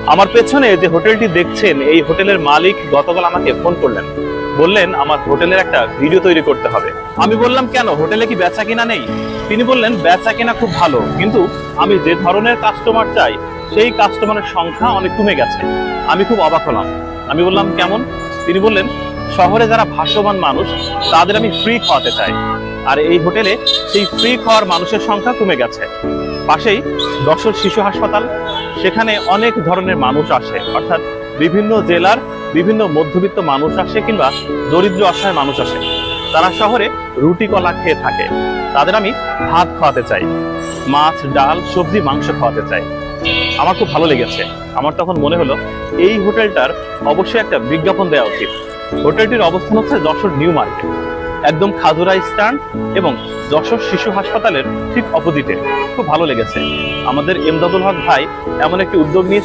আমার পেছনে যে হোটেলটি দেখছেন, এই হোটেলের মালিক গতকাল আমাকে ফোন করলেন, বললেন আমার হোটেলের একটা ভিডিও তৈরি করতে হবে। আমি বললাম কেন, হোটেলে কি বেচা কিনা নেই? তিনি বললেন বেচা কিনা খুব ভালো, কিন্তু আমি যে ধরনের কাস্টমার চাই সেই কাস্টমারের সংখ্যা অনেক কমে গেছে। আমি খুব অবাক হলাম। আমি বললাম কেমন? তিনি বললেন শহরে যারা ভাগ্যবান মানুষ তাদের আমি ফ্রি খাওয়াতে চাই, আর এই হোটেলে সেই ফ্রি খাওয়ার মানুষের সংখ্যা কমে গেছে। পাশেই যশোর শিশু হাসপাতাল, সেখানে অনেক ধরনের মানুষ আসে, অর্থাৎ বিভিন্ন জেলার বিভিন্ন মধ্যবিত্ত মানুষ আসে কিংবা দরিদ্র অসহায় মানুষ আসে। তারা শহরে রুটি কলা খেয়ে থাকে, তাদের আমি ভাত খাওয়াতে চাই, মাছ ডাল সবজি মাংস খাওয়াতে চাই। আমার খুব ভালো লেগেছে। আমার তখন মনে হলো এই হোটেলটার অবশ্যই একটা বিজ্ঞাপন দেওয়া উচিত। হোটেলটির অবস্থান হচ্ছে যশোর নিউ মার্কেট, একদম খাজুরা স্ট্যান্ড এবং যশোর শিশু হাসপাতালের ঠিক অপোজিটে। খুব ভালো লেগেছে। আমাদের এমদাদুল হক ভাই এমন একটি উদ্যোগ নিয়েছে।